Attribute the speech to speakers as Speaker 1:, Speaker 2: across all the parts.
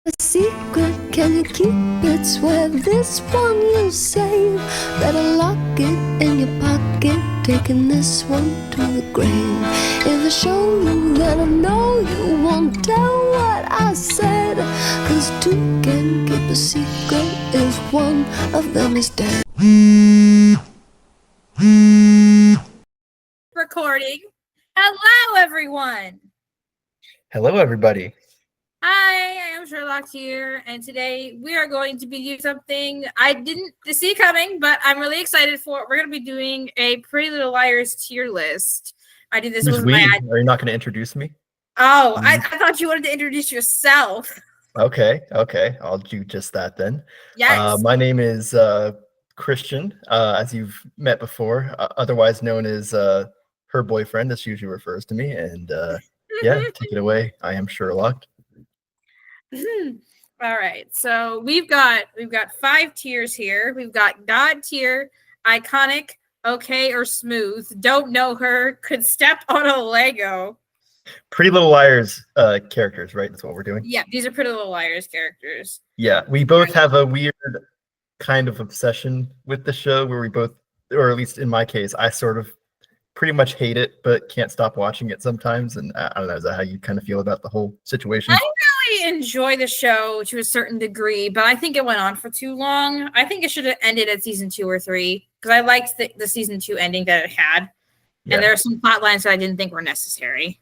Speaker 1: A secret, can you keep it? Swear this one you'll save. Better lock it in your pocket, taking this one to the grave. If I show you, then I know you won't tell what I said. 'Cause two can keep a secret if one of them is dead.
Speaker 2: Recording. Hello, everyone.
Speaker 3: Hello, everybody.
Speaker 2: Hi, I am Sherlock here, and today we are going to be doing something I didn't see coming, but I'm really excited for. We're going to be doing a Pretty Little Liars tier list. I did this
Speaker 3: Who's
Speaker 2: with
Speaker 3: we?
Speaker 2: my.
Speaker 3: Are you not going to introduce me?
Speaker 2: Oh, I thought you wanted to introduce yourself.
Speaker 3: Okay, I'll do just that then.
Speaker 2: Yes.
Speaker 3: My name is Christian, as you've met before, otherwise known as her boyfriend. This usually refers to me, and yeah, take it away. I am Sherlock.
Speaker 2: All right, so we've got 5 tiers here. We've got God tier, iconic, okay or smooth, don't know her, could step on a Lego.
Speaker 3: Pretty Little Liars characters, right? That's what we're doing.
Speaker 2: Yeah, these are Pretty Little Liars characters.
Speaker 3: Yeah, we both have a weird kind of obsession with the show where we both, or at least in my case, I sort of pretty much hate it, but can't stop watching it sometimes. And I don't know, is that how you kind of feel about the whole situation?
Speaker 2: I really enjoy the show to a certain degree, but I think it went on for too long. I think it should have ended at season 2 or 3 because I liked the season 2 ending that it had.
Speaker 3: Yeah.
Speaker 2: And there are some plot lines that I didn't think were necessary.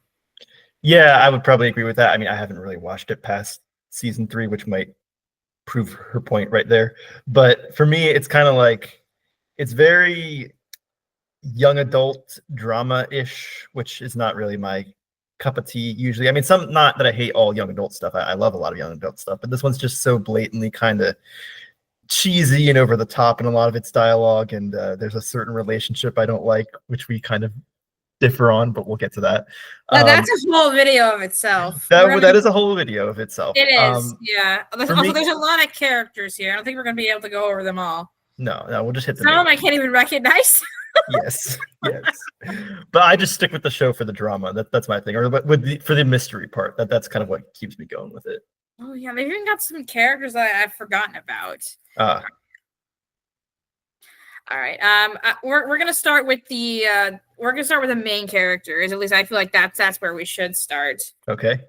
Speaker 3: Yeah, I would probably agree with that. I mean, I haven't really watched it past season 3, which might prove her point right there. But for me, it's kind of like, it's very young adult drama-ish, which is not really my cup of tea usually. I mean, not that I hate all young adult stuff. I love a lot of young adult stuff, but this one's just so blatantly kind of cheesy and over the top in a lot of its dialogue. And there's a certain relationship I don't like, which we kind of differ on, but we'll get to that.
Speaker 2: That's a whole video of itself.
Speaker 3: That is a whole video of itself.
Speaker 2: It is, yeah. There's
Speaker 3: me,
Speaker 2: a lot of characters here. I don't think we're going to be able to go over them all.
Speaker 3: No, we'll just hit the
Speaker 2: Some of them I can't even recognize.
Speaker 3: yes. But I just stick with the show for the drama. That's my thing. Or for the mystery part. That's kind of what keeps me going with it.
Speaker 2: Oh yeah, they've even got some characters that I've forgotten about. All right. We're gonna start with the main characters. At least I feel like that's where we should start.
Speaker 3: Okay.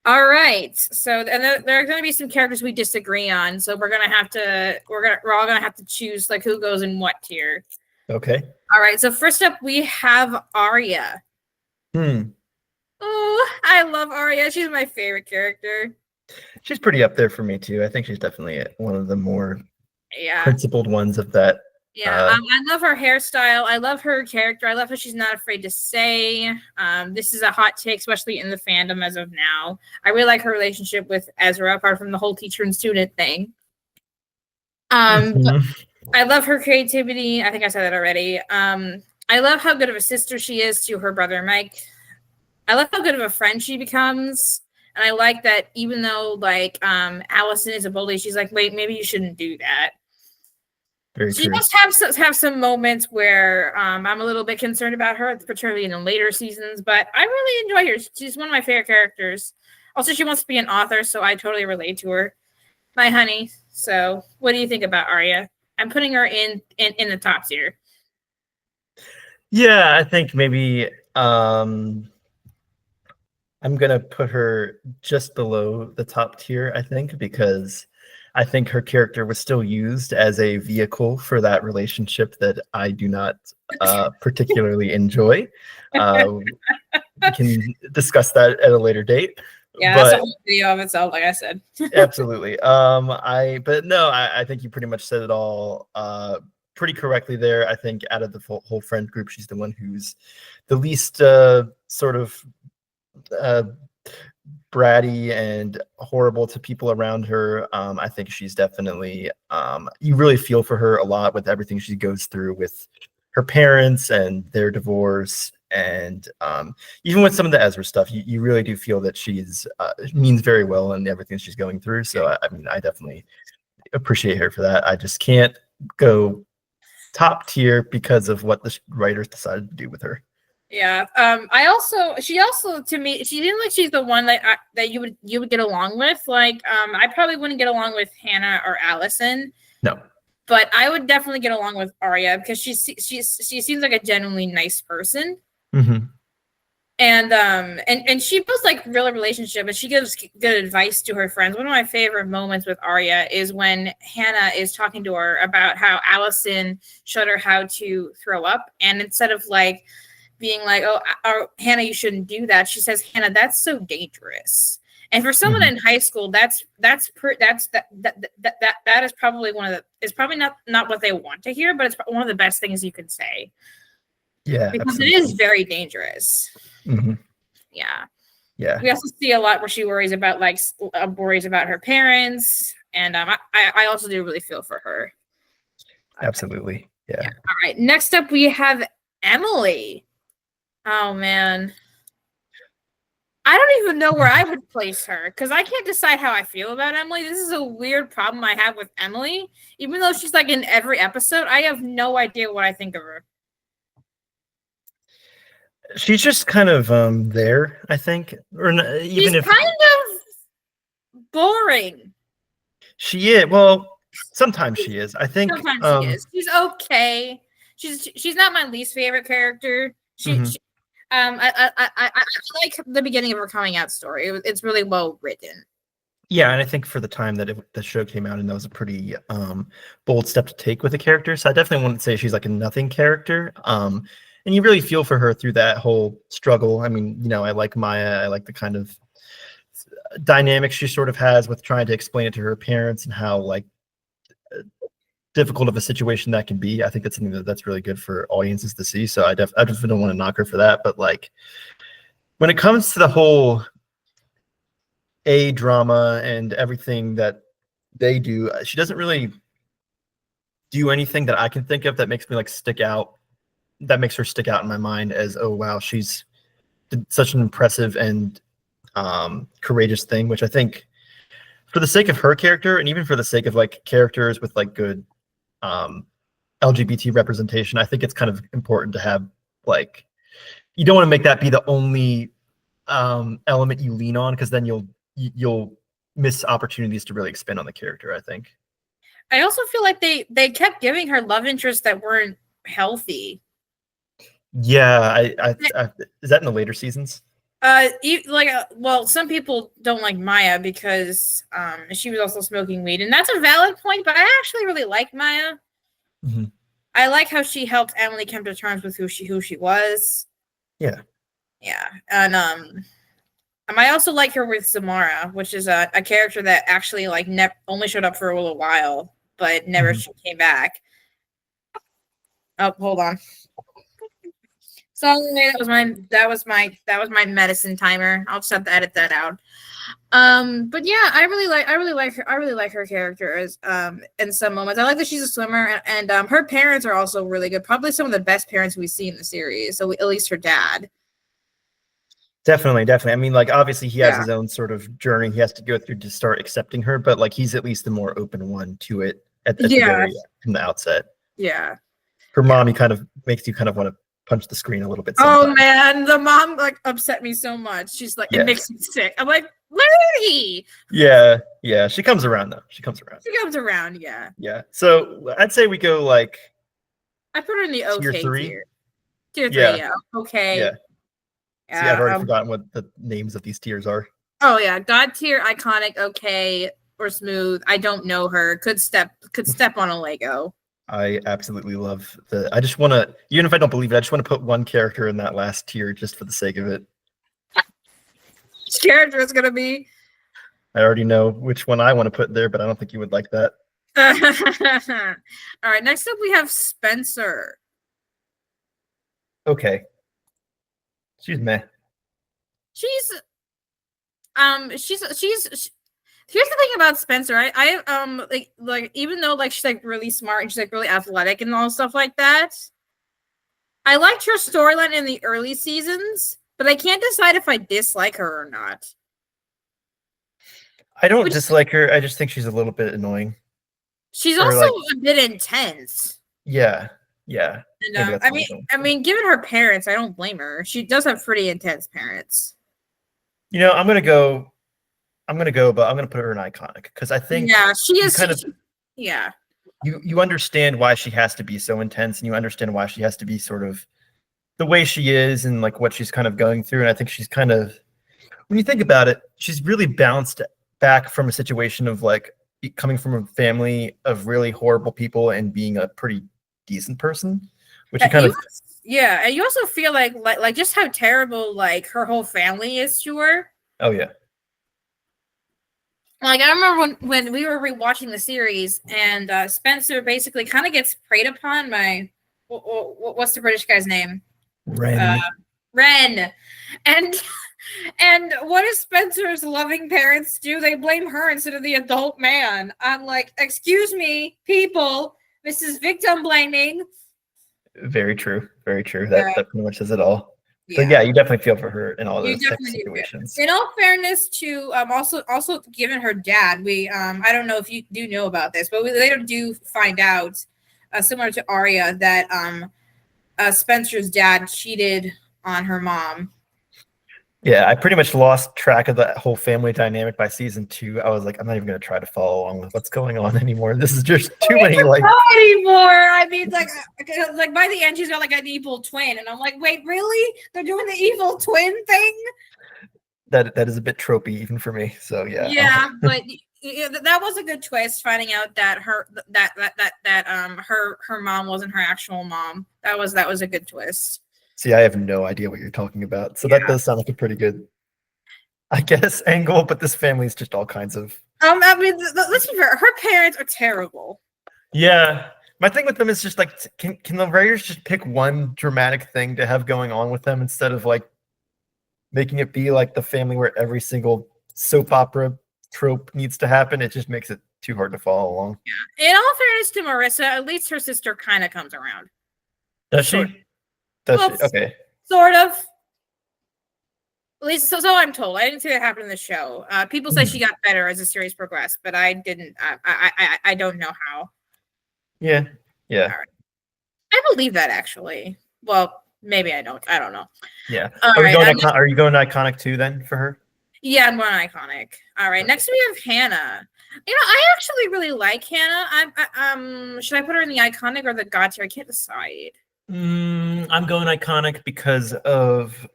Speaker 2: All right. So, and there are going to be some characters we disagree on. So we're all gonna have to choose like who goes in what tier.
Speaker 3: Okay.
Speaker 2: All right. So first up, we have Arya. Oh, I love Arya. She's my favorite character.
Speaker 3: She's pretty up there for me too. I think she's definitely one of the more principled ones of that.
Speaker 2: Yeah, I love her hairstyle. I love her character. I love how she's not afraid to say. This is a hot take, especially in the fandom as of now. I really like her relationship with Ezra, apart from the whole teacher and student thing. But I love her creativity. I think I said that already. I love how good of a sister she is to her brother Mike. I love how good of a friend she becomes. And I like that even though like Allison is a bully, she's like, wait, maybe you shouldn't do that. She must have some moments where I'm a little bit concerned about her, particularly in the later seasons, but I really enjoy her. She's one of my favorite characters. Also, she wants to be an author, so I totally relate to her. My honey. So what do you think about Arya? I'm putting her in the top tier.
Speaker 3: Yeah, I think maybe I'm gonna put her just below the top tier, I think, because I think her character was still used as a vehicle for that relationship that I do not particularly enjoy. We can discuss that at a later date.
Speaker 2: Yeah, that's a whole video of itself, like I said.
Speaker 3: Absolutely. I think you pretty much said it all pretty correctly there. I think out of the whole friend group, she's the one who's the least sort of bratty and horrible to people around her. I think she's definitely you really feel for her a lot with everything she goes through with her parents and their divorce, and even with some of the Ezra stuff, you really do feel that she's means very well in everything she's going through. So I mean, I definitely appreciate her for that. I just can't go top tier because of what the writers decided to do with her.
Speaker 2: Yeah. She also to me, she seems like she's the one that you would get along with. Like, I probably wouldn't get along with Hannah or Allison.
Speaker 3: No.
Speaker 2: But I would definitely get along with Arya because she seems like a genuinely nice person.
Speaker 3: Mm-hmm.
Speaker 2: And she builds like real relationship, and she gives good advice to her friends. One of my favorite moments with Arya is when Hannah is talking to her about how Allison showed her how to throw up, and instead of like being like, "Oh, Hannah, you shouldn't do that," she says, "Hannah, that's so dangerous." And for someone in high school, that is probably it's probably not what they want to hear, but it's one of the best things you can say.
Speaker 3: Yeah,
Speaker 2: because
Speaker 3: absolutely.
Speaker 2: it is very dangerous.
Speaker 3: Mm-hmm.
Speaker 2: Yeah.
Speaker 3: Yeah.
Speaker 2: We also see a lot where she worries about her parents, and I also do really feel for her.
Speaker 3: Absolutely. Yeah.
Speaker 2: All right. Next up, we have Emily. Oh man. I don't even know where I would place her because I can't decide how I feel about Emily. This is a weird problem I have with Emily. Even though she's like in every episode, I have no idea what I think of her.
Speaker 3: She's just kind of there, I think. Or even
Speaker 2: she's kind of boring.
Speaker 3: She is. Well, sometimes she is. I think
Speaker 2: sometimes she is. She's okay. She's not my least favorite character. I like the beginning of her coming out story. It's really well written.
Speaker 3: Yeah, and I think for the time that the show came out, and that was a pretty bold step to take with a character. So I definitely wouldn't say she's like a nothing character. And you really feel for her through that whole struggle. I mean, I like Maya. I like the kind of dynamic she sort of has with trying to explain it to her parents and how like difficult of a situation that can be. I think that's something that's really good for audiences to see. So I definitely don't want to knock her for that. But like when it comes to the whole drama and everything that they do, she doesn't really do anything that I can think of that makes me like that makes her stick out in my mind as, oh wow, she's did such an impressive and courageous thing, which I think for the sake of her character and even for the sake of like characters with like good LGBT representation, I think it's kind of important to have like, you don't want to make that be the only element you lean on, because then you'll miss opportunities to really expand on the character, I think.
Speaker 2: I also feel like they kept giving her love interests that weren't healthy.
Speaker 3: Yeah, is that in the later seasons?
Speaker 2: Well, some people don't like Maya because she was also smoking weed, and that's a valid point. But I actually really like Maya.
Speaker 3: Mm-hmm.
Speaker 2: I like how she helped Emily come to terms with who she was.
Speaker 3: Yeah,
Speaker 2: and I also like her with Samara, which is a character that actually like only showed up for a little while, but never came back. Oh, hold on. Sorry, that was my medicine timer. I'll just have to edit that out. But yeah, I really like her character as in some moments. I like that she's a swimmer, and her parents are also really good. Probably some of the best parents we see in the series. So at least her dad.
Speaker 3: Definitely. I mean, like obviously he has his own sort of journey he has to go through to start accepting her, but like he's at least the more open one to it at the very from the outset.
Speaker 2: Yeah.
Speaker 3: Her mommy kind of makes you kind of want to punch the screen a little bit
Speaker 2: sometimes.
Speaker 3: Oh
Speaker 2: man, the mom like upset me so much. She's like, it makes me sick. I'm like, lady.
Speaker 3: Yeah. She comes around though. She comes around. Yeah. So I'd say we go like,
Speaker 2: I put her in the okay tier. Tier 3, yeah. Okay.
Speaker 3: Yeah. See, I've already forgotten what the names of these tiers are.
Speaker 2: Oh yeah, God tier, iconic, okay, or smooth. I don't know her. Could step on a Lego.
Speaker 3: I absolutely love I just want to, even if I don't believe it, I just want to put one character in that last tier just for the sake of it.
Speaker 2: Which character is going to be?
Speaker 3: I already know which one I want to put there, but I don't think you would like that.
Speaker 2: All right, next up we have Spencer.
Speaker 3: Okay. She's meh.
Speaker 2: She's here's the thing about Spencer. I like even though like she's like really smart and she's like really athletic and all stuff like that, I liked her storyline in the early seasons, but I can't decide if I dislike her or not.
Speaker 3: I don't dislike her. I just think she's a little bit annoying.
Speaker 2: She's also a bit intense.
Speaker 3: Yeah.
Speaker 2: And
Speaker 3: maybe that's
Speaker 2: I
Speaker 3: what I'm
Speaker 2: mean,
Speaker 3: going
Speaker 2: I
Speaker 3: for.
Speaker 2: mean, given her parents, I don't blame her. She does have pretty intense parents.
Speaker 3: You know, I'm gonna go, but I'm gonna put her in iconic because I think
Speaker 2: Yeah, she
Speaker 3: you
Speaker 2: is.
Speaker 3: kind of
Speaker 2: Yeah,
Speaker 3: you understand why she has to be so intense, and you understand why she has to be sort of the way she is and like what she's kind of going through. And I think she's kind of, when you think about it, she's really bounced back from a situation of like coming from a family of really horrible people and being a pretty decent person, which you kind of,
Speaker 2: yeah, and you also feel like just how terrible like her whole family is to her.
Speaker 3: oh yeah,
Speaker 2: Like I remember when we were rewatching the series, and Spencer basically kind of gets preyed upon by what's the British guy's name?
Speaker 3: Ren.
Speaker 2: Ren, and and what does Spencer's loving parents do? They blame her instead of the adult man. I'm like, excuse me, people, this is victim blaming.
Speaker 3: Very true. Very true.
Speaker 2: Yeah.
Speaker 3: That pretty much says it all. So
Speaker 2: Yeah.
Speaker 3: yeah, you definitely feel for her in all
Speaker 2: You
Speaker 3: those types of
Speaker 2: definitely do.
Speaker 3: situations.
Speaker 2: In all fairness to also given her dad, we I don't know if you do know about this, but we later do find out, similar to Arya, that Spencer's dad cheated on her mom.
Speaker 3: Yeah, I pretty much lost track of that whole family dynamic by season 2. I was like, I'm not even gonna try to follow along with what's going on anymore. This is just too many like
Speaker 2: Not anymore. I mean, like by the end, she's got like an evil twin, and I'm like, wait, really? They're doing the evil twin thing?
Speaker 3: that is a bit tropey even for me. So yeah.
Speaker 2: Yeah, but that was a good twist. Finding out that her mom wasn't her actual mom. That was a good twist.
Speaker 3: See, I have no idea what you're talking about. So
Speaker 2: Yeah.
Speaker 3: that does sound like a pretty good, I guess, angle. But this family is just all kinds of.
Speaker 2: I mean, let's be fair. Her parents are terrible.
Speaker 3: Yeah, my thing with them is just like, can the writers just pick one dramatic thing to have going on with them instead of like making it be like the family where every single soap opera trope needs to happen? It just makes it too hard to follow along.
Speaker 2: Yeah. In all fairness to Marissa, at least her sister kind of comes around.
Speaker 3: Does
Speaker 2: Sort
Speaker 3: she? Does
Speaker 2: Well,
Speaker 3: she? Okay.
Speaker 2: Sort of. At least so I'm told. I didn't see that happen in the show. People say she got better as the series progressed, but I didn't. I don't know how.
Speaker 3: Yeah. Yeah.
Speaker 2: I believe that actually. Well, maybe I don't. I don't know.
Speaker 3: Yeah.
Speaker 2: All
Speaker 3: Are we
Speaker 2: right,
Speaker 3: going? Are you going to iconic too then for her?
Speaker 2: Yeah, I'm going iconic. All right. Next we have Hannah. You know, I actually really like Hannah. Should I put her in the iconic or the god tier? I can't decide.
Speaker 3: I'm going iconic because of.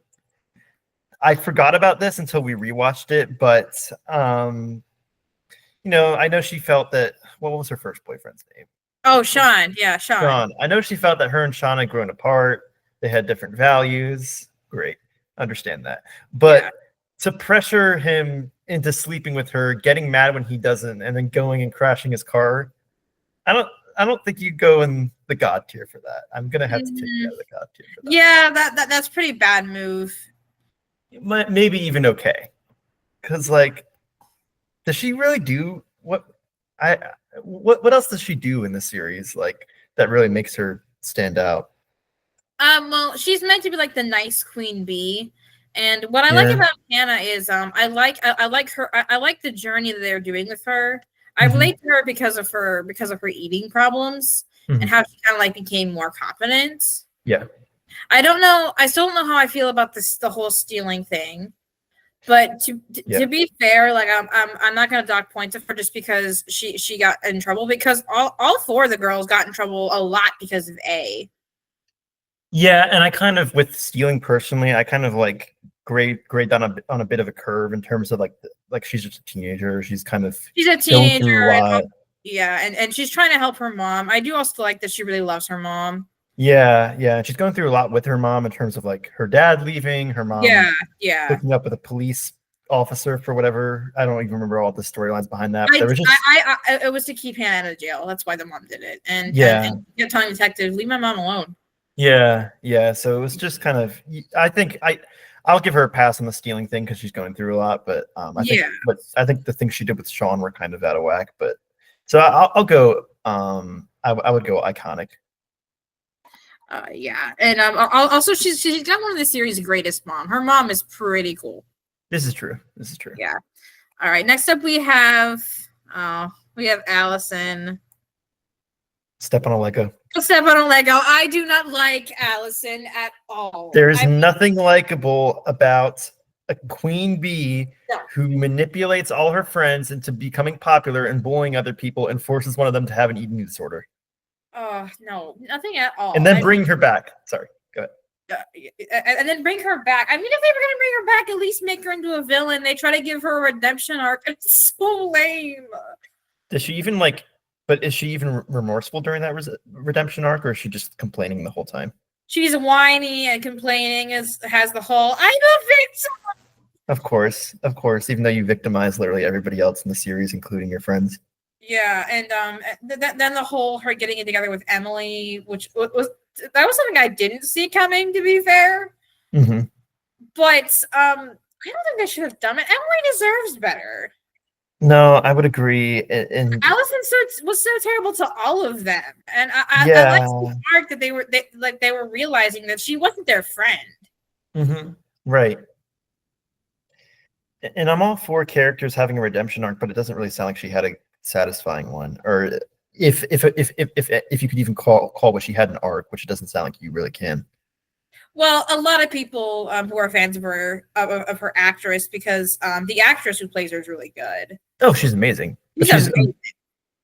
Speaker 3: I forgot about this until we rewatched it, but you know, I know she felt that. What was her first boyfriend's name?
Speaker 2: Oh, Sean. Yeah, Sean.
Speaker 3: Sean. I know she felt that her and Sean had grown apart. They had different values. Great, understand that. But
Speaker 2: Yeah.
Speaker 3: to pressure him into sleeping with her, getting mad when he doesn't, and then going and crashing his car, I don't think you go in the god tier for that. I'm gonna have to take you out of the god tier for that.
Speaker 2: Yeah, that's pretty bad move.
Speaker 3: Maybe even okay, because like, does she really do what else does she do in the series like that really makes her stand out?
Speaker 2: Well, she's meant to be like the nice queen bee, and what I like about Hannah is I like her. I like the journey that they're doing with her. I relate to her because of her eating problems and how she kind of like became more confident.
Speaker 3: Yeah.
Speaker 2: I don't know. I still don't know how I feel about the whole stealing thing. But to be fair, like I'm not gonna dock points of her just because she got in trouble, because all 4 of the girls got in trouble a lot because of A.
Speaker 3: Yeah, and I kind of, with stealing personally, I kind of like grade down on a bit of a curve in terms of like she's just a teenager. She's
Speaker 2: a teenager. And she's trying to help her mom. I do also like that she really loves her mom.
Speaker 3: Yeah. She's going through a lot with her mom in terms of like her dad leaving, her mom hooking up with a police officer for whatever. I don't even remember all the storylines behind that. But
Speaker 2: it was to keep Hannah out of jail. That's why the mom did it. And kept telling the detective, leave my mom alone.
Speaker 3: Yeah. So it was just kind of. I think I'll give her a pass on the stealing thing because she's going through a lot. But I think the things she did with Sean were kind of out of whack. But so I'll go. I would go iconic.
Speaker 2: And also she's got one of the series' greatest mom. Her mom is pretty cool.
Speaker 3: This is true.
Speaker 2: Yeah. All right. Next up we have Allison.
Speaker 3: Step on a Lego.
Speaker 2: Step on a Lego. I do not like Allison at all.
Speaker 3: There is nothing likable about a queen bee
Speaker 2: No.
Speaker 3: who manipulates all her friends into becoming popular and bullying other people and forces one of them to have an eating disorder.
Speaker 2: Oh, no, nothing at all.
Speaker 3: And then bring her back. Sorry, go ahead.
Speaker 2: And then bring her back. I mean, if they were gonna bring her back, at least make her into a villain. They try to give her a redemption arc. It's so lame.
Speaker 3: Does she even like? But is she even remorseful during that redemption arc, or is she just complaining the whole time?
Speaker 2: She's whiny and complaining. Has the whole "I'm a victim."
Speaker 3: Of course. Even though you victimize literally everybody else in the series, including your friends.
Speaker 2: Yeah, and then the whole her getting it together with Emily, which was something I didn't see coming, to be fair.
Speaker 3: Mm-hmm.
Speaker 2: But I don't think they should have done it. Emily deserves better.
Speaker 3: No, I would agree. And
Speaker 2: Allison was so terrible to all of them, and I like the arc that they were realizing that she wasn't their friend.
Speaker 3: Mm-hmm. Right. And I'm all for characters having a redemption arc, but it doesn't really sound like she had a satisfying one. Or if you could even call what she had an arc, which it doesn't sound like you really can.
Speaker 2: Well, a lot of people who are fans of her actress, because the actress who plays her is really good.
Speaker 3: Oh, she's amazing.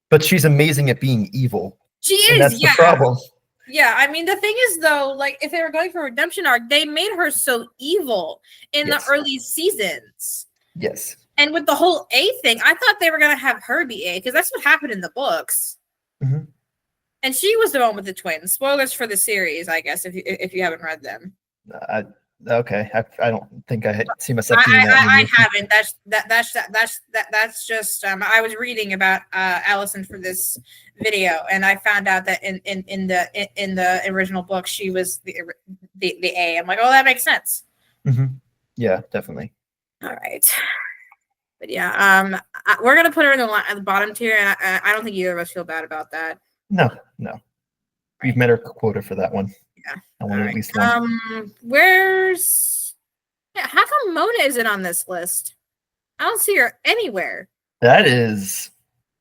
Speaker 3: But she's amazing at being evil.
Speaker 2: She is.
Speaker 3: And that's the problem.
Speaker 2: Yeah, I mean, the thing is, though, like, if they were going for a redemption arc, they made her so evil in the early seasons.
Speaker 3: Yes.
Speaker 2: And with the whole A thing, I thought they were going to have her be A, because that's what happened in the books.
Speaker 3: Mm-hmm.
Speaker 2: And she was the one with the twins. Spoilers for the series, I guess, if you haven't read them.
Speaker 3: Okay, I don't think I see myself doing that.
Speaker 2: I haven't. That's just. I was reading about Allison for this video, and I found out that in the original book she was the A. I'm like, oh, that makes sense.
Speaker 3: Mm-hmm. Yeah, definitely.
Speaker 2: All right, but yeah, we're gonna put her in the bottom tier, and I don't think either of us feel bad about that.
Speaker 3: No, we've met our quota for that one.
Speaker 2: Yeah.
Speaker 3: I want at least one.
Speaker 2: How come Mona isn't on this list? I don't see her anywhere.
Speaker 3: That is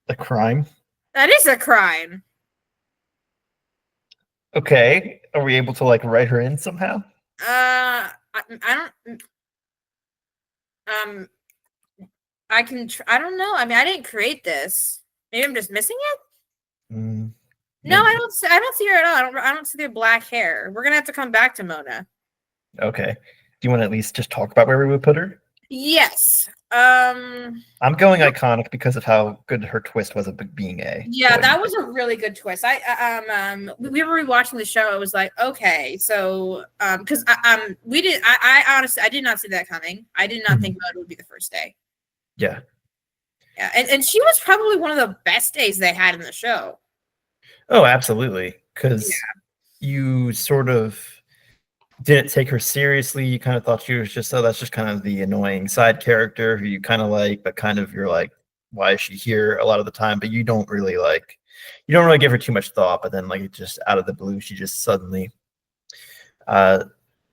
Speaker 3: a crime.
Speaker 2: That is a crime.
Speaker 3: Okay. Are we able to like write her in somehow?
Speaker 2: I don't. I don't know. I mean, I didn't create this. Maybe I'm just missing it. No, I don't see her at all. I don't see their black hair. We're gonna have to come back to Mona.
Speaker 3: Okay. Do you want to at least just talk about where we would put her?
Speaker 2: Yes.
Speaker 3: I'm going iconic because of how good her twist was of being A.
Speaker 2: Yeah, that was a really good twist. We were rewatching the show. It was like, okay, so because I honestly did not see that coming. I did not think Mona would be the first day.
Speaker 3: Yeah.
Speaker 2: Yeah, and she was probably one of the best days they had in the show.
Speaker 3: Oh, absolutely. Because you sort of didn't take her seriously. You kind of thought she was just, that's just kind of the annoying side character who you kind of like, but kind of you're like, why is she here a lot of the time? But you don't really give her too much thought. But then like just out of the blue, she just suddenly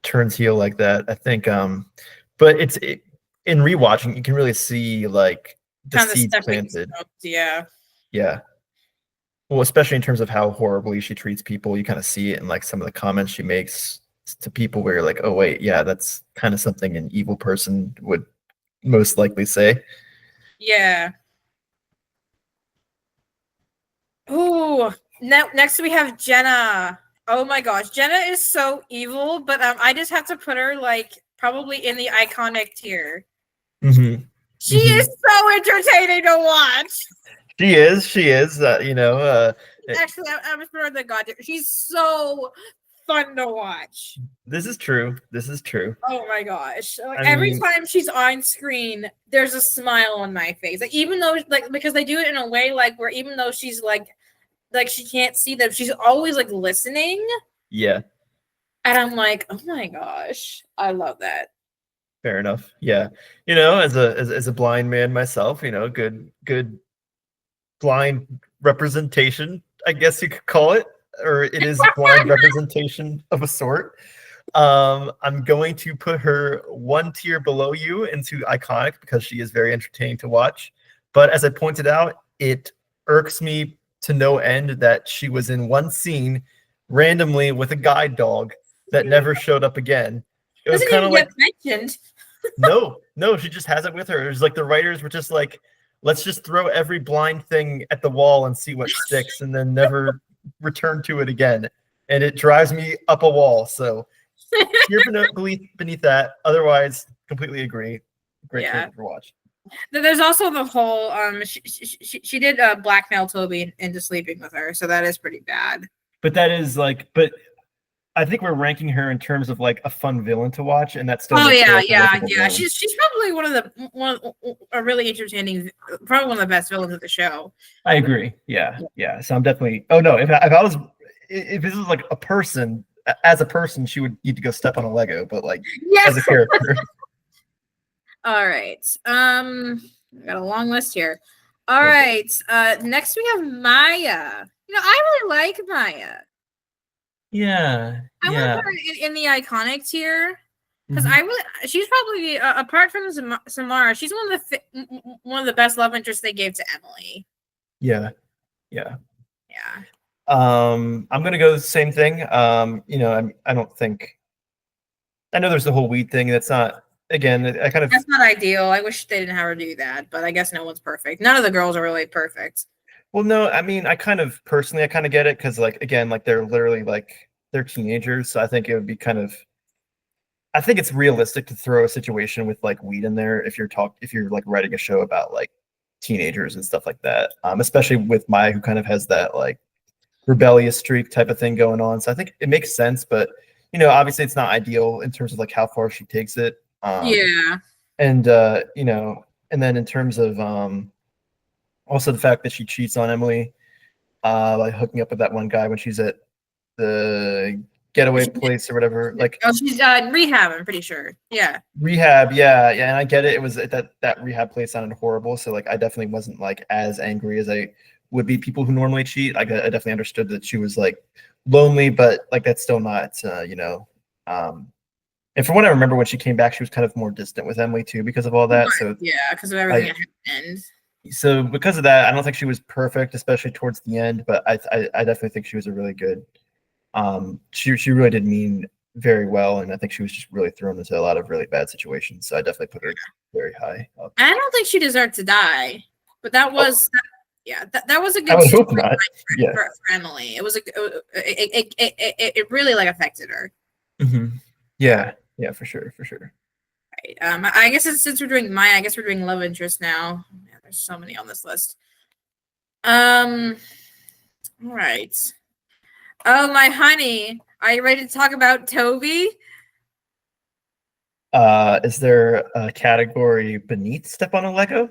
Speaker 3: turns heel like that. I think, but in rewatching, you can really see like the
Speaker 2: kind of
Speaker 3: seeds planted.
Speaker 2: Yeah.
Speaker 3: Yeah. Well, especially in terms of how horribly she treats people, you kind of see it in like some of the comments she makes to people where you're like, oh wait, yeah, that's kind of something an evil person would most likely say.
Speaker 2: Yeah. Ooh, next we have Jenna. Oh my gosh, Jenna is so evil, but I just have to put her like probably in the iconic tier.
Speaker 3: Mm-hmm.
Speaker 2: She is so entertaining to watch.
Speaker 3: She is.
Speaker 2: Actually, I was put her in the god tier. She's so fun to watch.
Speaker 3: This is true.
Speaker 2: Oh my gosh! Like, every time she's on screen, there's a smile on my face. Like even though, like, because they do it in a way like where even though she's like she can't see them, she's always like listening.
Speaker 3: Yeah.
Speaker 2: And I'm like, oh my gosh, I love that.
Speaker 3: Fair enough. Yeah. As a blind man myself, good blind representation, I guess you could call it, or it is blind representation of a sort. I'm going to put her one tier below you into iconic because she is very entertaining to watch. But as I pointed out, it irks me to no end that she was in one scene randomly with a guide dog that never showed up again. It was
Speaker 2: Doesn't
Speaker 3: kind
Speaker 2: even
Speaker 3: of like
Speaker 2: get mentioned.
Speaker 3: no, she just has it with her. It was like the writers were just like, let's just throw every blind thing at the wall and see what sticks, and then never return to it again. And it drives me up a wall. So here beneath that. Otherwise, completely agree. Great character to watch.
Speaker 2: There's also the whole she did blackmail Toby into sleeping with her, so that is pretty bad.
Speaker 3: But that is like, but I think we're ranking her in terms of like a fun villain to watch, and that's still.
Speaker 2: Oh
Speaker 3: makes her,
Speaker 2: yeah,
Speaker 3: like, a
Speaker 2: yeah,
Speaker 3: likable
Speaker 2: yeah.
Speaker 3: villain.
Speaker 2: She's probably a really entertaining, probably one of the best villains of the show.
Speaker 3: I agree. Yeah. So I'm definitely. Oh no, if this was like a person, as a person, she would need to go step on a Lego, but like as a character.
Speaker 2: All right. We got a long list here. All right. Next we have Maya. You know, I really like Maya.
Speaker 3: Yeah.
Speaker 2: I want her in the iconic tier because she's probably apart from Samara, she's one of the best love interests they gave to Emily.
Speaker 3: Yeah. I'm gonna go the same thing. You know, I don't think. I know there's the whole weed thing. That's not. Again,
Speaker 2: That's not ideal. I wish they didn't have her do that, but I guess no one's perfect. None of the girls are really perfect.
Speaker 3: Well, no, I mean, I kind of get it because, like, again, like they're literally like they're teenagers, so I think it would be I think it's realistic to throw a situation with like weed in there if you're like writing a show about like teenagers and stuff like that. Especially with Maya, who kind of has that like rebellious streak type of thing going on. So I think it makes sense, but you know, obviously it's not ideal in terms of like how far she takes it. And you know, and then in terms of also the fact that she cheats on Emily, like hooking up with that one guy when she's at the getaway place or whatever. Like,
Speaker 2: she's rehab, I'm pretty sure.
Speaker 3: Rehab, yeah, and I get it. It was that rehab place sounded horrible, so like I definitely wasn't like as angry as I would be people who normally cheat. I definitely understood that she was like lonely, but like that's still not you know. And from what I remember, when she came back, she was kind of more distant with Emily too, because of all that. So
Speaker 2: yeah, because of everything that happened.
Speaker 3: So because of that, I don't think she was perfect, especially towards the end. But I definitely think she was a really good. She really did mean very well, and I think she was just really thrown into a lot of really bad situations. So I definitely put her very high up.
Speaker 2: I don't think she deserved to die, but that was that was a good.
Speaker 3: I would hope not.
Speaker 2: For Emily, it was it really like affected her.
Speaker 3: Mm-hmm. Yeah, for sure.
Speaker 2: Right. I guess since we're doing Maya, I guess we're doing love interest now. Yeah, there's so many on this list. All right. Oh, my honey, are you ready to talk about Toby?
Speaker 3: Is there a category beneath Step on a Lego?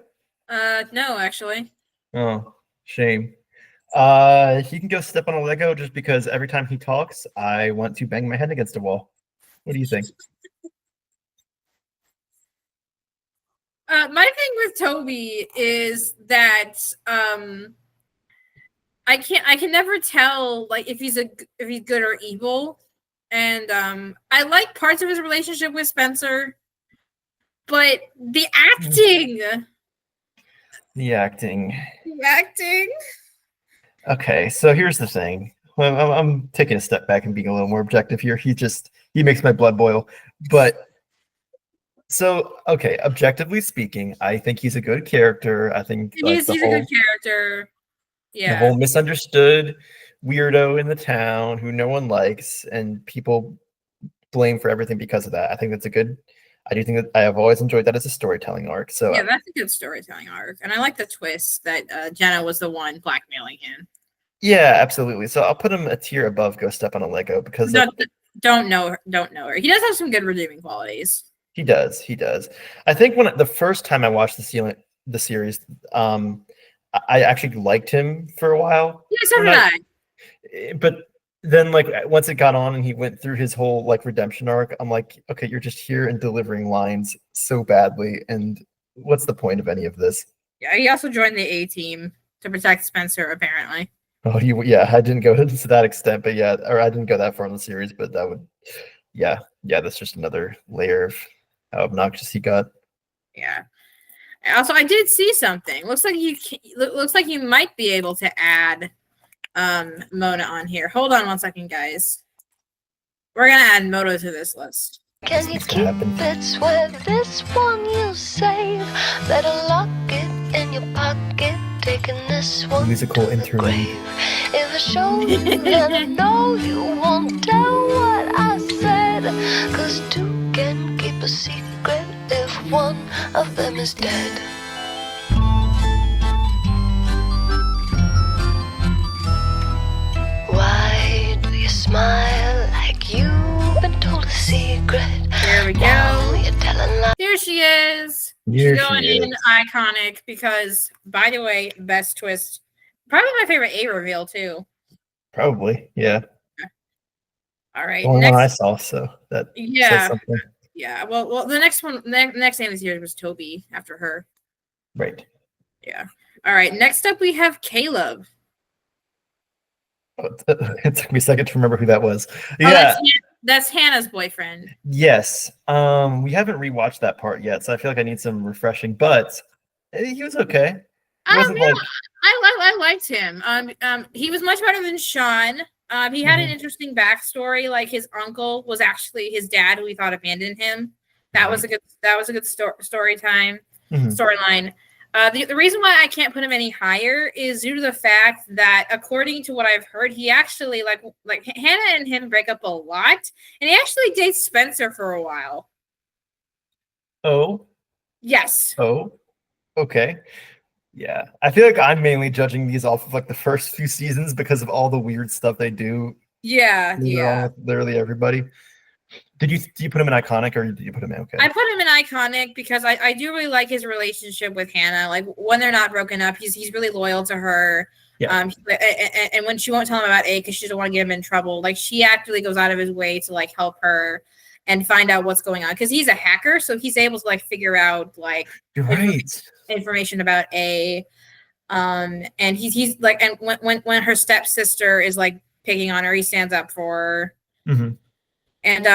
Speaker 2: No, actually.
Speaker 3: Oh, shame. He can go Step on a Lego just because every time he talks, I want to bang my head against a wall. What do you think?
Speaker 2: My thing with Toby is that I can never tell like if he's good or evil, and I like parts of his relationship with Spencer, but the acting.
Speaker 3: Okay, so here's the thing. Well, I'm taking a step back and being a little more objective here. He makes my blood boil. But so, okay, objectively speaking, I think he's a good character. I think
Speaker 2: he's a good character. Yeah.
Speaker 3: The whole misunderstood weirdo in the town who no one likes and people blame for everything because of that. I think that's I do think that I have always enjoyed that as a storytelling arc. So
Speaker 2: yeah, that's a good storytelling arc. And I like the twist that Jenna was the one blackmailing him.
Speaker 3: Yeah, absolutely. So I'll put him a tier above Go Step on a Lego because
Speaker 2: don't know her. He does have some good redeeming qualities.
Speaker 3: He does. I think when the first time I watched the series, I actually liked him for a while.
Speaker 2: Yeah, so did I.
Speaker 3: But then, like, once it got on and he went through his whole like redemption arc, I'm like, okay, you're just here and delivering lines so badly, and what's the point of any of this?
Speaker 2: Yeah, he also joined the A-Team to protect Spencer, apparently.
Speaker 3: Oh, I didn't go to that extent, but yeah, or I didn't go that far in the series, but that would, yeah, that's just another layer of how obnoxious he got.
Speaker 2: Yeah. Also, I did see something. Looks like you might be able to add Mona on here. Hold on 1 second, guys. We're gonna add Moto to this list.
Speaker 1: Can you
Speaker 3: Needs to
Speaker 1: keep
Speaker 3: happen.
Speaker 1: it? Swear this one you save. Better lock it in your pocket. Taking this one
Speaker 3: Musical
Speaker 1: to the
Speaker 3: interlude.
Speaker 1: grave. If I show you, then I know you won't tell what I said. 'Cause two can keep a secret if one of them is dead. Why do you smile like you've been told a secret?
Speaker 2: There we
Speaker 1: Now
Speaker 2: go.
Speaker 1: you're telling lies.
Speaker 2: Here she is.
Speaker 3: Here
Speaker 2: She's going
Speaker 3: she
Speaker 2: in
Speaker 3: is.
Speaker 2: iconic because, by the way, best twist. Probably my favorite A reveal too.
Speaker 3: Probably, yeah.
Speaker 2: All right,
Speaker 3: The only one I
Speaker 2: next.
Speaker 3: saw, so that says
Speaker 2: Yeah,
Speaker 3: something.
Speaker 2: yeah. Well, the next one, next name this year was Toby after her.
Speaker 3: Right.
Speaker 2: Yeah. All right. Next up, we have Caleb.
Speaker 3: It took me a second to remember who that was.
Speaker 2: Oh,
Speaker 3: Yeah.
Speaker 2: that's Hannah's boyfriend.
Speaker 3: Yes. We haven't rewatched that part yet, so I feel like I need some refreshing. But he was okay. He wasn't
Speaker 2: Yeah,
Speaker 3: like
Speaker 2: I liked him. He was much better than Sean. He had an
Speaker 3: Mhm.
Speaker 2: interesting backstory. Like his uncle was actually his dad, who he thought abandoned him. That was a good story time
Speaker 3: Mhm.
Speaker 2: storyline. The reason why I can't put him any higher is due to the fact that, according to what I've heard, he actually like Hannah and him break up a lot, and he actually dates Spencer for a while.
Speaker 3: Oh,
Speaker 2: Yes.
Speaker 3: okay. Yeah. I feel like I'm mainly judging these off of like the first few seasons because of all the weird stuff they do
Speaker 2: Yeah.
Speaker 3: later on
Speaker 2: Yeah.
Speaker 3: with literally everybody. Do you put him in iconic or did you put him in okay?
Speaker 2: I put him in iconic because I do really like his relationship with Hannah. Like when they're not broken up, he's really loyal to her.
Speaker 3: Yeah.
Speaker 2: And when she won't tell him about A because she doesn't want to get him in trouble, like she actually goes out of his way to like help her and find out what's going on because he's a hacker, so he's able to like figure out like
Speaker 3: You're right.
Speaker 2: information about A. And he's like, and when her stepsister is like picking on her, he stands up for her.
Speaker 3: Mhm.
Speaker 2: And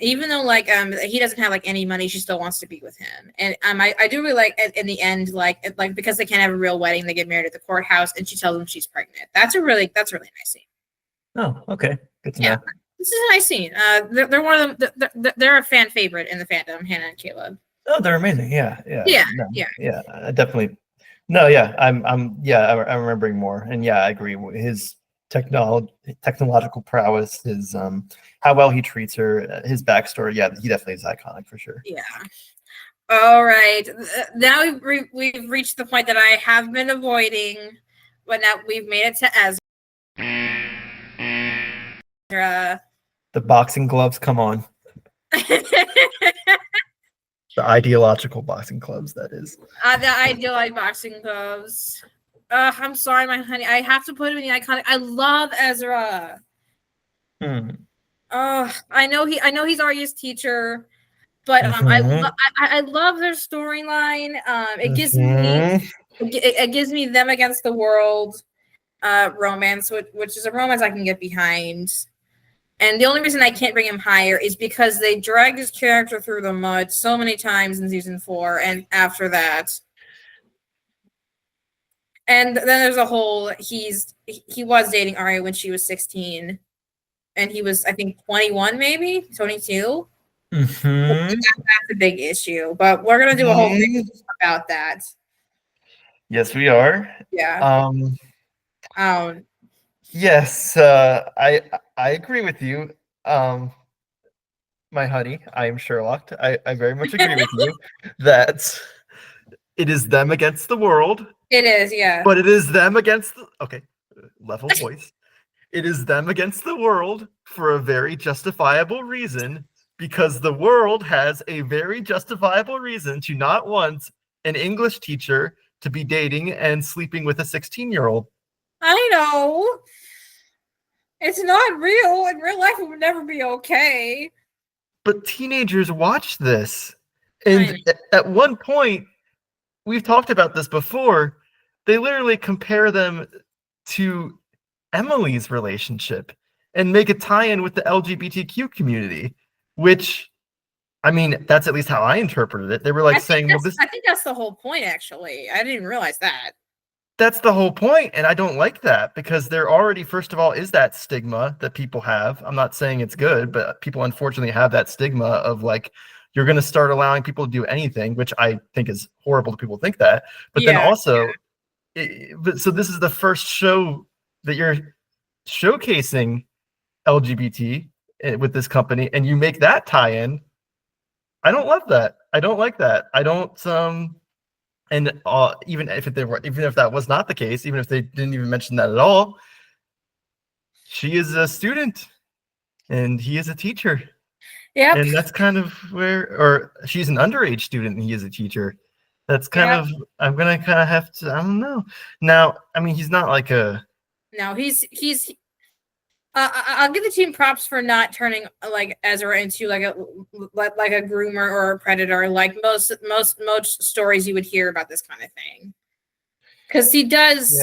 Speaker 2: even though like he doesn't have like any money, she still wants to be with him. And I do really like in the end like because they can't have a real wedding, they get married at the courthouse, and she tells him she's pregnant. That's a really nice scene.
Speaker 3: Oh, okay. Good to
Speaker 2: Yeah.
Speaker 3: know.
Speaker 2: This is a nice scene. They're one of them. They're a fan favorite in the fandom, Hannah and Caleb.
Speaker 3: Oh, they're amazing. Yeah.
Speaker 2: Yeah,
Speaker 3: No,
Speaker 2: yeah.
Speaker 3: Yeah. I definitely. No, yeah. I'm I'm remembering more. And yeah, I agree. His technological prowess, his how well he treats her, his backstory. Yeah, he definitely is iconic for sure.
Speaker 2: Yeah. All right. Now we've reached the point that I have been avoiding, but now we've made it to Ezra.
Speaker 3: The boxing gloves, come on. The ideological boxing gloves, that is.
Speaker 2: The ideal boxing gloves. I'm sorry, my honey. I have to put him in the iconic. I love Ezra.
Speaker 3: Hmm.
Speaker 2: I know he's Arya's teacher, but
Speaker 3: Mhm.
Speaker 2: I love their storyline. It gives
Speaker 3: Mhm.
Speaker 2: me it gives me them against the world romance, which is a romance I can get behind. And the only reason I can't bring him higher is because they dragged his character through the mud so many times in season 4 and after that. And then there's a whole he was dating Arya when she was 16. And he was, I think, 21, maybe 22.
Speaker 3: Mhm.
Speaker 2: That's a big issue, but we're gonna do a whole thing about that.
Speaker 3: Yes, we are.
Speaker 2: Yeah.
Speaker 3: Yes, I agree with you. My honey, I am Sherlock. I very much agree with you that it is them against the world,
Speaker 2: It is, yeah.
Speaker 3: but it is them against the okay, level voice. It is them against the world for a very justifiable reason because the world has a very justifiable reason to not want an English teacher to be dating and sleeping with a 16-year-old.
Speaker 2: I know. It's not real. In real life, it would never be okay.
Speaker 3: But teenagers watch this. And at one point, we've talked about this before, they literally compare them to Emily's relationship and make a tie-in with the LGBTQ community, which, I mean, that's at least how I interpreted it. They were like saying, well, this...
Speaker 2: I think that's the whole point, actually. I didn't realize that.
Speaker 3: that's the whole point, and I don't like that because there already, first of all, is that stigma that people have. I'm not saying it's good, but people unfortunately have that stigma of like you're going to start allowing people to do anything, which I think is horrible that people think that. But then also, so this is the first show that you're showcasing LGBT with this company, and you make that tie-in. I don't love that. I don't like that. I don't. And even if that was not the case, even if they didn't even mention that at all, she is a student, and he is a teacher.
Speaker 2: Yeah,
Speaker 3: and that's kind of or she's an underage student, and he is a teacher. That's kind of. I'm gonna kind of have to. I don't know. Now, I mean, he's not like a.
Speaker 2: No, he's. I'll give the team props for not turning like Ezra into like a groomer or a predator, like most stories you would hear about this kind of thing. Because he does,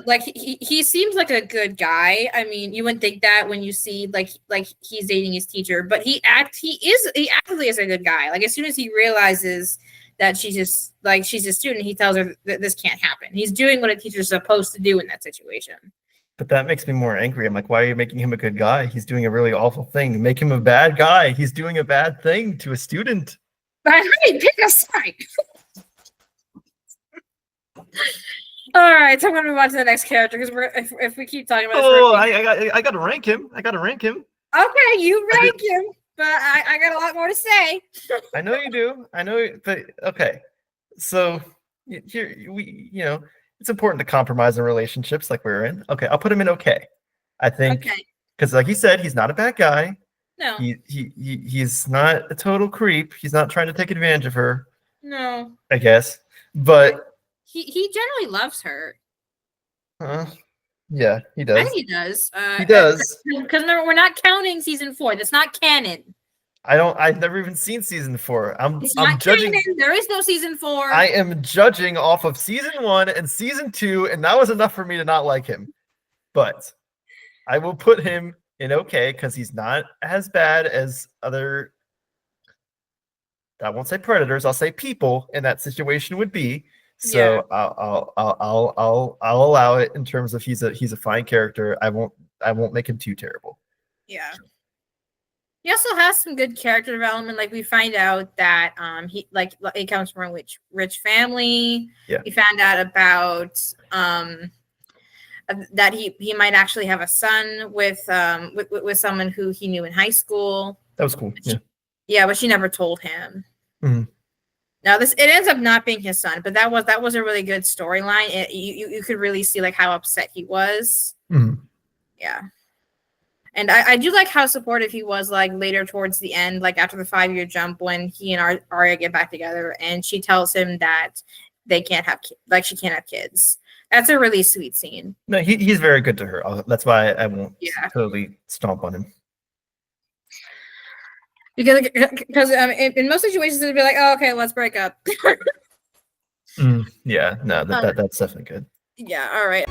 Speaker 2: like he seems like a good guy. I mean, you wouldn't think that when you see like he's dating his teacher, but he actually is a good guy. Like as soon as he realizes that she's a student, he tells her that this can't happen. He's doing what a teacher's supposed to do in that situation.
Speaker 3: But that makes me more angry. I'm like, why are you making him a good guy? He's doing a really awful thing. Make him a bad guy. He's doing a bad thing to a student.
Speaker 2: Right, pick a side. All right, so I'm gonna move on to the next character because if we keep talking about this,
Speaker 3: I gotta rank him. Okay,
Speaker 2: you rank him, but I got a lot more to say.
Speaker 3: I know you do. But okay. So here it's important to compromise in relationships like we're in. Okay, I'll put him in okay. I think because like he said, he's not a bad guy.
Speaker 2: No.
Speaker 3: He's not a total creep. He's not trying to take advantage of her.
Speaker 2: No.
Speaker 3: I guess. But
Speaker 2: he generally loves her.
Speaker 3: Yeah, he does.
Speaker 2: I think he does.
Speaker 3: He does.
Speaker 2: Because we're not counting season 4. That's not canon.
Speaker 3: I've never even seen season 4. I'm judging.
Speaker 2: Canon. There is no season 4.
Speaker 3: I am judging off of season 1 and season 2, and that was enough for me to not like him. But I will put him in okay because he's not as bad as other. I won't say predators. I'll say people in that situation would be. So I'll allow it in terms of he's a fine character. I won't make him too terrible.
Speaker 2: Yeah. He also has some good character development. Like we find out that he comes from a rich family.
Speaker 3: Yeah.
Speaker 2: We found out about that he might actually have a son with someone who he knew in high school.
Speaker 3: That was cool.
Speaker 2: Yeah, but she never told him.
Speaker 3: Mm-hmm.
Speaker 2: Now it ends up not being his son, but that was a really good storyline. You could really see like how upset he was.
Speaker 3: Mm-hmm.
Speaker 2: Yeah. And I do like how supportive he was, like later towards the end, like after the 5-year jump when he and Arya get back together, and she tells him that they can't have she can't have kids. That's a really sweet scene.
Speaker 3: No, he's very good to her. That's why I won't totally stomp on him.
Speaker 2: Because in most situations it'd be like, oh, okay, let's break up.
Speaker 3: Yeah, no, that's definitely good.
Speaker 2: Yeah, all right.